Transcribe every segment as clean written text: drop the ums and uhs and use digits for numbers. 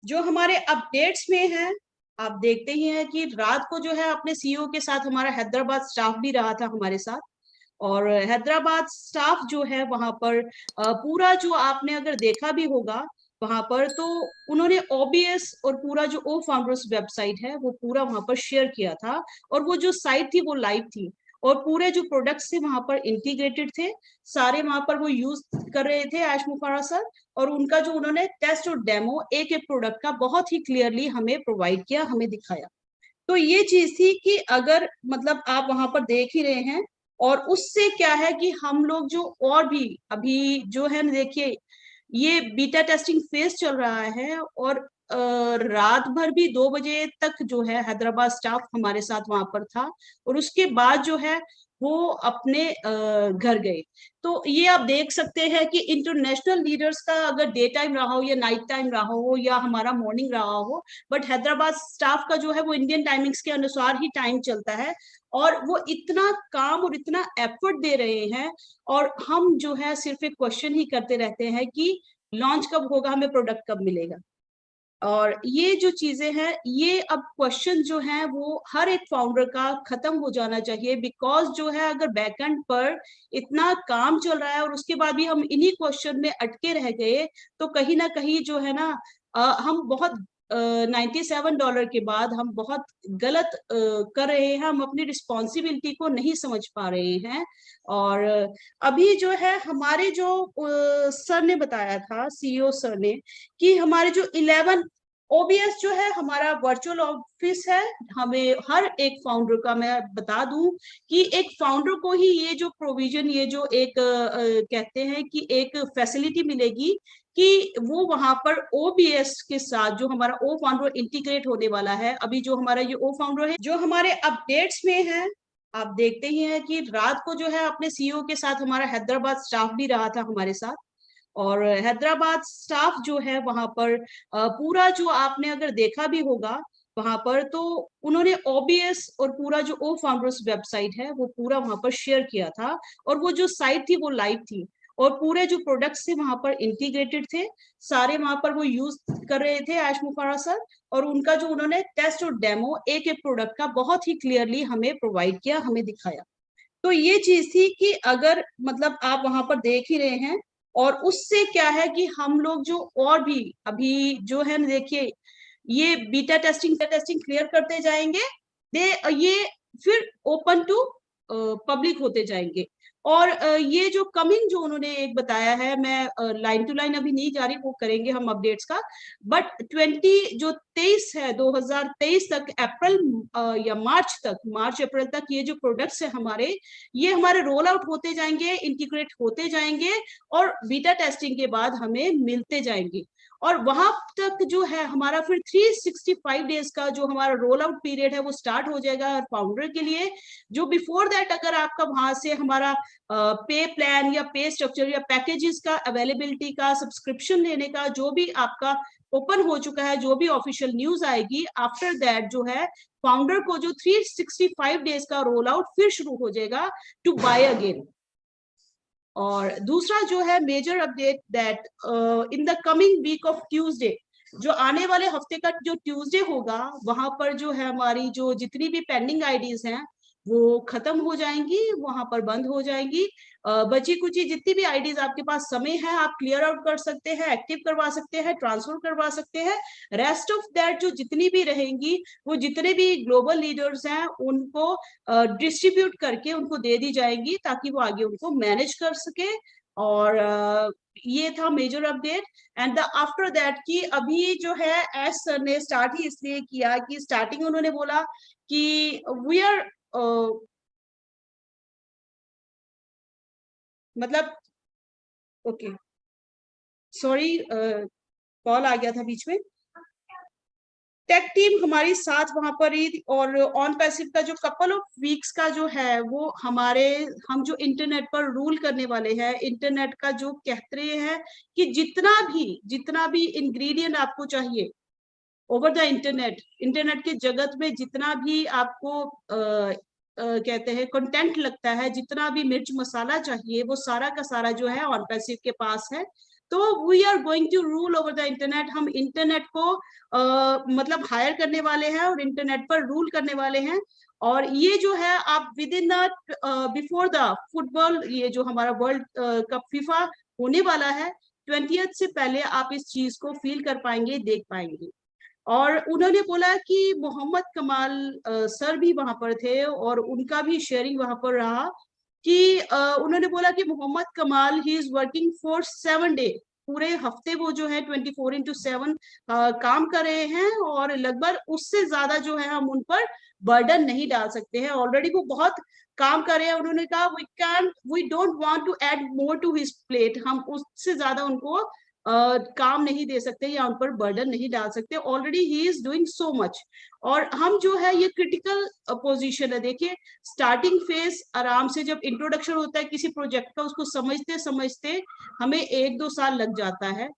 जो हमारे अपडेट्स में है, आप देखते ही हैं कि रात को जो है अपने सीईओ के साथ हमारा हैदराबाद स्टाफ भी रहा था हमारे साथ। और हैदराबाद स्टाफ जो है वहां पर पूरा जो आपने अगर देखा भी होगा वहां पर, तो उन्होंने ओबीएस और पूरा जो ओ फाउंडर्स वेबसाइट है वो पूरा वहां पर शेयर किया था। और वो जो साइट थी वो लाइव थी, और पूरे जो प्रोडक्ट्स थे वहां पर इंटीग्रेटेड थे सारे, वहां पर वो यूज कर रहे थे ऐश मुफारा सर। और उनका जो उन्होंने टेस्ट और डेमो एक एक प्रोडक्ट का बहुत ही क्लियरली हमें प्रोवाइड किया, हमें दिखाया। तो ये चीज थी कि अगर मतलब आप वहां पर देख ही रहे हैं, और उससे क्या है कि हम लोग जो और भी अभी जो है ना, देखिए ये बीटा टेस्टिंग फेज चल रहा है, और रात भर भी 2 बजे तक जो है हैदराबाद स्टाफ हमारे साथ वहां पर था। और उसके बाद जो है वो अपने घर गए। तो ये आप देख सकते हैं कि इंटरनेशनल लीडर्स का अगर डे टाइम रहा हो या नाइट टाइम रहा हो या हमारा मॉर्निंग रहा हो, बट हैदराबाद स्टाफ का जो है वो इंडियन टाइमिंग्स के अनुसार ही टाइम चलता है। और वो इतना काम और इतना एफर्ट दे रहे हैं, और हम जो है सिर्फ एक क्वेश्चन ही करते रहते हैं कि लॉन्च कब होगा, हमें प्रोडक्ट कब मिलेगा। और ये जो चीजें हैं, ये अब क्वेश्चन जो है वो हर एक फाउंडर का खत्म हो जाना चाहिए। बिकॉज जो है अगर बैकएंड पर इतना काम चल रहा है और उसके बाद भी हम इन्हीं क्वेश्चन में अटके रह गए, तो कहीं ना कहीं जो है ना, हम बहुत $97 के बाद हम बहुत गलत कर रहे हैं, हम अपनी रिस्पॉन्सिबिलिटी को नहीं समझ पा रहे हैं। और अभी जो है हमारे जो सर ने बताया था, सीईओ सर ने, कि हमारे जो 11 ओबीएस जो है हमारा वर्चुअल ऑफिस है। हमें हर एक फाउंडर का मैं बता दूं कि एक फाउंडर को ही ये जो प्रोविजन, ये जो एक कहते हैं कि एक फैसिलिटी मिलेगी कि वो वहां पर ओबीएस के साथ जो हमारा ओ फाउंडर इंटीग्रेट होने वाला है। अभी जो हमारा ये ओ फाउंडर है जो हमारे अपडेट्स में है, आप देखते ही हैं कि रात को जो है अपने सीईओ के साथ हमारा हैदराबाद स्टाफ भी रहा था हमारे साथ। और हैदराबाद स्टाफ जो है वहां पर पूरा जो आपने अगर देखा भी होगा वहां पर, तो उन्होंने ओबीएस और पूरा जो ओ फाउंडर्स वेबसाइट है वो पूरा वहां पर शेयर किया था। और वो जो साइट थी वो लाइव थी, और पूरे जो प्रोडक्ट्स थे वहां पर इंटीग्रेटेड थे सारे, वहां पर वो यूज कर रहे थे ऐश मुफारा सर। और उनका जो उन्होंने टेस्ट और डेमो एक एक प्रोडक्ट का बहुत ही क्लियरली हमें प्रोवाइड किया, हमें दिखाया। तो ये चीज थी कि अगर मतलब आप वहां पर देख ही रहे हैं, और उससे क्या है कि हम लोग जो और भी अभी जो है ना, देखिए ये बीटा टेस्टिंग क्लियर करते जाएंगे, दे ये फिर ओपन टू पब्लिक होते जाएंगे। और ये जो कमिंग जो उन्होंने एक बताया है, मैं लाइन टू लाइन अभी नहीं जा रही, वो करेंगे हम अपडेट्स का। बट 20 जो 23 है 2023 तक, अप्रैल या मार्च तक, मार्च अप्रैल तक ये जो प्रोडक्ट्स है हमारे, ये हमारे रोल आउट होते जाएंगे, इंटीग्रेट होते जाएंगे, और बीटा टेस्टिंग के बाद हमें मिलते जाएंगे। और वहां तक जो है हमारा फिर 365 डेज का जो हमारा रोल आउट पीरियड है वो स्टार्ट हो जाएगा हर फाउंडर के लिए। जो बिफोर दैट अगर आपका वहां से हमारा पे प्लान या पे स्ट्रक्चर या पैकेजेस का अवेलेबिलिटी का सब्सक्रिप्शन लेने का जो भी आपका ओपन हो चुका है, जो भी ऑफिशियल न्यूज आएगी आफ्टर दैट, जो है फाउंडर को जो 365 डेज का रोल आउट फिर शुरू हो जाएगा टू बाय अगेन। और दूसरा जो है major update that in the coming week of Tuesday, जो आने वाले हफ्ते का जो ट्यूसडे होगा, वहां पर जो है हमारी जो जितनी भी पेंडिंग आईडीज हैं वो खत्म हो जाएंगी, वहां पर बंद हो जाएंगी। बची कुची जितनी भी आईडीज आपके पास समय है आप क्लियर आउट कर सकते हैं, एक्टिव करवा सकते हैं, ट्रांसफर करवा सकते हैं। रेस्ट ऑफ दैट जो जितनी भी रहेंगी, वो जितने भी ग्लोबल लीडर्स हैं उनको डिस्ट्रीब्यूट करके उनको दे दी जाएंगी, ताकि वो आगे उनको मैनेज कर सके। और ये था major update. And the after that कि अभी जो है एस सर ने स्टार्ट ही इसलिए किया कि स्टार्टिंग उन्होंने बोला कि वी आर मतलब ओके, सॉरी कॉल आ गया था बीच में। टेक टीम हमारी साथ वहां पर ही, और ऑन पैसिव का जो कपल ऑफ वीक्स का जो है वो हमारे, हम जो इंटरनेट पर रूल करने वाले हैं, इंटरनेट का जो कहते हैं कि जितना भी इंग्रेडिएंट आपको चाहिए ओवर द इंटरनेट, इंटरनेट के जगत में जितना भी आपको कहते हैं कंटेंट लगता है, जितना भी मिर्च मसाला चाहिए, वो सारा का सारा जो है ऑन पैसिव के पास है। तो we are going to rule over the internet. हम इंटरनेट को मतलब हायर करने वाले हैं और इंटरनेट पर रूल करने वाले हैं। और ये जो है आप with in the before the football, ये जो हमारा वर्ल्ड कप फीफा होने वाला है 20th से पहले आप इस चीज को फील कर पाएंगे, देख पाएंगे। और उन्होंने बोला कि मोहम्मद कमाल सर भी वहां पर थे और उनका भी शेयरिंग वहां पर रहा कि उन्होंने बोला कि मोहम्मद कमाल he is working for 7 day, पूरे हफ्ते वो जो है 24x7 काम कर रहे हैं और लगभग उससे ज्यादा जो है हम उन पर बर्डन नहीं डाल सकते हैं। ऑलरेडी वो बहुत काम कर रहे हैं। उन्होंने कहा we don't want to add more to his plate, हम उससे ज्यादा उनको काम नहीं दे सकते या उन पर बर्डन नहीं डाल सकते। Already he is doing so much. और हम जो है ये क्रिटिकल पोजीशन है। देखिए स्टार्टिंग फेज आराम से जब इंट्रोडक्शन होता है किसी प्रोजेक्ट का, उसको समझते समझते हमें 1-2 साल लग जाता है।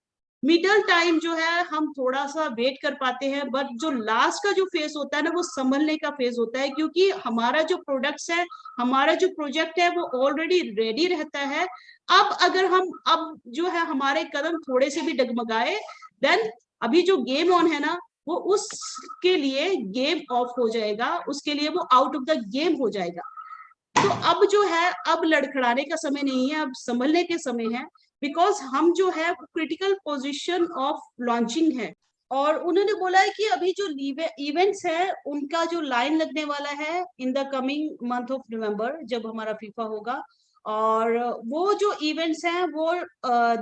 मिडल टाइम जो है हम थोड़ा सा वेट कर पाते हैं, बट जो लास्ट का जो फेज होता है ना वो संभलने का फेज होता है, क्योंकि हमारा जो प्रोडक्ट्स है, हमारा जो प्रोजेक्ट है वो ऑलरेडी रेडी रहता है। अब अगर हम अब जो है हमारे कदम थोड़े से भी डगमगाए, देन अभी जो गेम ऑन है ना वो उसके लिए गेम ऑफ हो जाएगा, उसके लिए वो आउट ऑफ द गेम हो जाएगा। तो अब जो है अब लड़खड़ाने का समय नहीं है, अब संभलने के समय है, बिकॉज हम जो है क्रिटिकल पोजीशन ऑफ लॉन्चिंग है। और उन्होंने बोला है कि अभी जो इवेंट्स है उनका जो लाइन लगने वाला है इन the coming month of November, जब हमारा फीफा होगा। और वो जो इवेंट्स हैं वो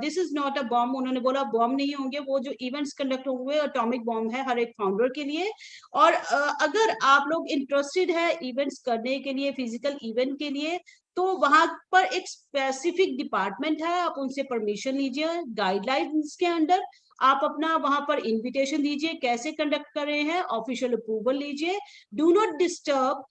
this is not a bomb, उन्होंने बोला बॉम्ब नहीं होंगे, वो जो इवेंट्स कंडक्ट होंगे एटॉमिक बॉम्ब है हर एक फाउंडर के लिए। और अगर आप लोग इंटरेस्टेड है इवेंट्स करने के लिए, फिजिकल इवेंट के लिए, तो वहां पर एक स्पेसिफिक डिपार्टमेंट है, आप उनसे परमिशन लीजिए गाइडलाइंस के अंडर। आप अपना वहां पर इनविटेशन दीजिए, कैसे कंडक्ट कर रहे हैं, ऑफिशियल अप्रूवल लीजिए। Do not disturb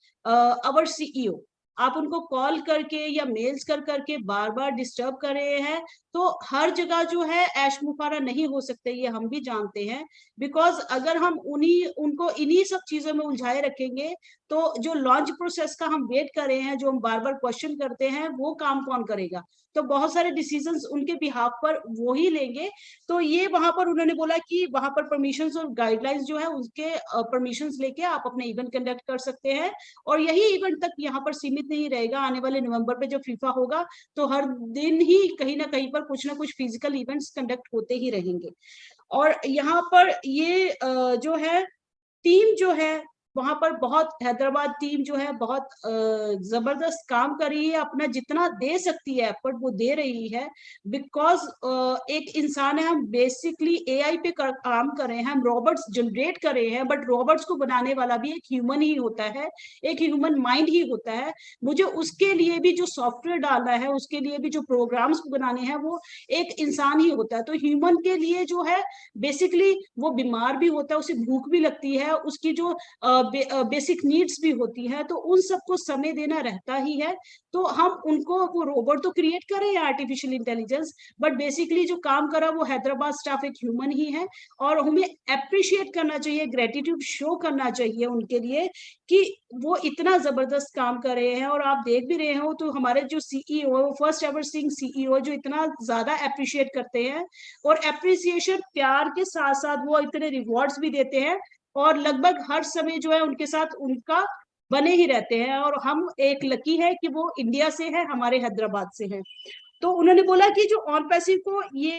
our CEO. आप उनको कॉल करके या मेल्स कर करके बार बार डिस्टर्ब कर रहे हैं, तो हर जगह जो है ऐश मुखारा नहीं हो सकते, ये हम भी जानते हैं। बिकॉज अगर हम उनको इन्हीं सब चीजों में उलझाए रखेंगे, तो जो लॉन्च प्रोसेस का हम वेट कर रहे हैं, जो हम बार बार क्वेश्चन करते हैं, वो काम कौन करेगा? तो बहुत सारे डिसीजंस उनके बिहाफ पर वो ही लेंगे। तो ये वहां पर उन्होंने बोला कि वहां पर परमिशंस और गाइडलाइंस जो है उसके परमिशंस लेके आप अपने इवेंट कंडक्ट कर सकते हैं। और यही इवेंट तक यहाँ पर सीमित नहीं रहेगा, आने वाले नवंबर पे जब फीफा होगा तो हर दिन ही कहीं ना कहीं पर कुछ ना कुछ फिजिकल इवेंट्स कंडक्ट होते ही रहेंगे। और यहाँ पर ये जो है टीम जो है वहां पर बहुत, हैदराबाद टीम जो है बहुत जबरदस्त काम कर रही है, अपना जितना दे सकती है एफर्ट वो दे रही है। बिकॉज एक इंसान है, हम बेसिकली एआई पे काम कर रहे हैं, हम रॉबर्ट्स जनरेट कर रहे हैं, बट रॉबर्ट्स को बनाने वाला भी एक ह्यूमन ही होता है, एक ह्यूमन माइंड ही होता है। मुझे उसके लिए भी जो सॉफ्टवेयर डालना है, उसके लिए भी जो प्रोग्राम्स बनाने हैं, वो एक इंसान ही होता है। तो ह्यूमन के लिए जो है बेसिकली वो बीमार भी होता है, उसे भूख भी लगती है, उसकी जो बेसिक नीड्स भी होती है, तो उन सबको समय देना रहता ही है। तो हम उनको, वो रोबोट तो क्रिएट कर रहे हैं आर्टिफिशियल इंटेलिजेंस, बट बेसिकली जो काम कर रहा है वो हैदराबाद स्टाफ एक ह्यूमन ही है। और हमें अप्रिशिएट करना चाहिए, ग्रेटिट्यूड शो करना चाहिए उनके लिए कि वो इतना जबरदस्त काम कर रहे हैं। और आप देख भी रहे हो तो हमारे जो CEO, first ever Singh CEO, जो इतना ज्यादा अप्रिशिएट करते हैं, और अप्रिसिएशन प्यार के साथ साथ वो इतने रिवॉर्ड्स भी देते हैं, और लगभग हर समय जो है उनके साथ उनका बने ही रहते हैं। और हम एक लकी है कि वो इंडिया से है, हमारे हैदराबाद से है। तो उन्होंने बोला कि जो ऑन पैसिव को ये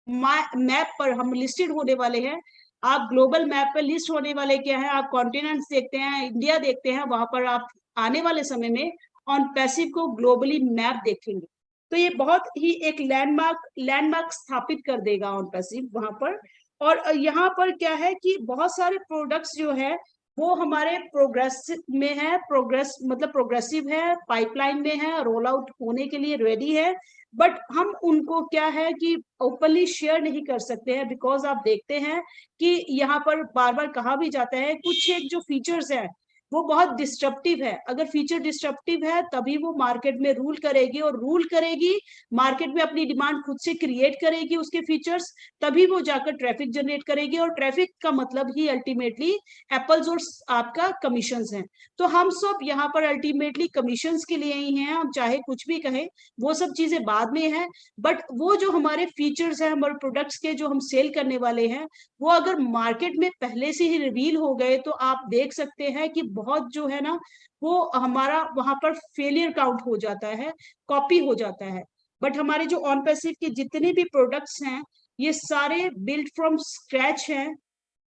मैप पर हम लिस्टेड होने वाले हैं, आप ग्लोबल मैप पर लिस्ट होने वाले क्या है, आप कॉन्टिनेंट्स देखते हैं, इंडिया देखते हैं, वहां पर आप आने वाले समय में ऑन पैसिव को ग्लोबली मैप देखेंगे। तो ये बहुत ही एक लैंडमार्क स्थापित कर देगा ऑन पैसिव वहां पर। और यहाँ पर क्या है कि बहुत सारे प्रोडक्ट्स जो है वो हमारे प्रोग्रेस में है, प्रोग्रेस मतलब प्रोग्रेसिव है, पाइपलाइन में है, रोल आउट होने के लिए रेडी है। बट हम उनको क्या है कि ओपनली शेयर नहीं कर सकते हैं, बिकॉज आप देखते हैं कि यहाँ पर बार बार कहा भी जाता है कुछ एक जो फीचर्स है वो बहुत डिस्ट्रप्टिव है। अगर फीचर डिस्ट्रप्टिव है तभी वो मार्केट में रूल करेगी, और रूल करेगी मार्केट में, अपनी डिमांड खुद से क्रिएट करेगी उसके फीचर्स, तभी वो जाकर ट्रैफिक जनरेट करेगी, और ट्रैफिक का मतलब ही अल्टीमेटली एप्पल्स और आपका कमीशंस हैं। तो हम सब यहाँ पर अल्टीमेटली कमीशंस के लिए ही हैं, हम चाहे कुछ भी कहें, वो सब चीजें बाद में है। बट वो जो हमारे फीचर्स हैं, हमारे प्रोडक्ट्स के जो हम सेल करने वाले हैं, वो अगर मार्केट में पहले से ही रिवील हो गए तो आप देख सकते हैं कि बहुत जो है ना, वो हमारा वहां पर फेलियर काउंट हो जाता है, कॉपी हो जाता है। बट हमारे जो ऑन पैसिव के जितने भी प्रोडक्ट्स हैं, ये सारे बिल्ड फ्रॉम स्क्रैच हैं,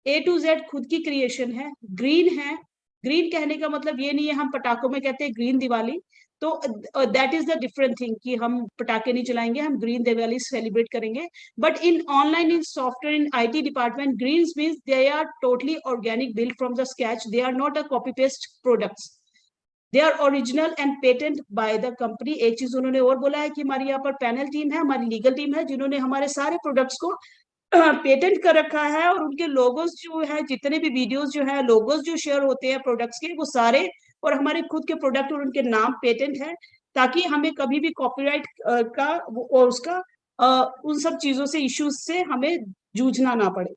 A to Z खुद की क्रिएशन है, ग्रीन है। ग्रीन कहने का मतलब ये नहीं है हम पटाखों में कहते हैं ग्रीन दिवाली, तो that is the different thing कि हम पटाखे नहीं चलाएंगे, हम ग्रीन दिवाली सेलिब्रेट करेंगे। But in online, in software, in IT department, greens means they are totally organic, build from the scratch, they are not a copy paste products, they are original and patent by the company. एक चीज उन्होंने और बोला है कि हमारी यहाँ पर पैनल टीम है, हमारी लीगल टीम है, जिन्होंने हमारे सारे प्रोडक्ट्स को पेटेंट कर रखा है, और उनके लोगोस जो है, जितने भी वीडियोस जो है, लोगोस जो शेयर होते हैं प्रोडक्ट्स के, वो सारे और हमारे खुद के प्रोडक्ट और उनके नाम पेटेंट है, ताकि हमें कभी भी कॉपीराइट का और उसका उन सब चीजों से, इश्यूज से हमें जूझना ना पड़े।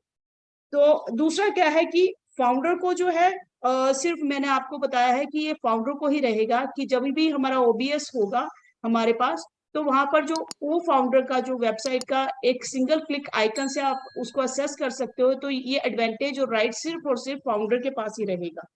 तो दूसरा क्या है कि फाउंडर को जो है, सिर्फ मैंने आपको बताया है कि ये फाउंडर को ही रहेगा कि जब भी हमारा OBS होगा हमारे पास, तो वहां पर जो वो फाउंडर का जो वेबसाइट का एक सिंगल क्लिक आइकन से आप उसको असेस कर सकते हो, तो ये एडवांटेज और राइट सिर्फ और सिर्फ फाउंडर के पास ही रहेगा।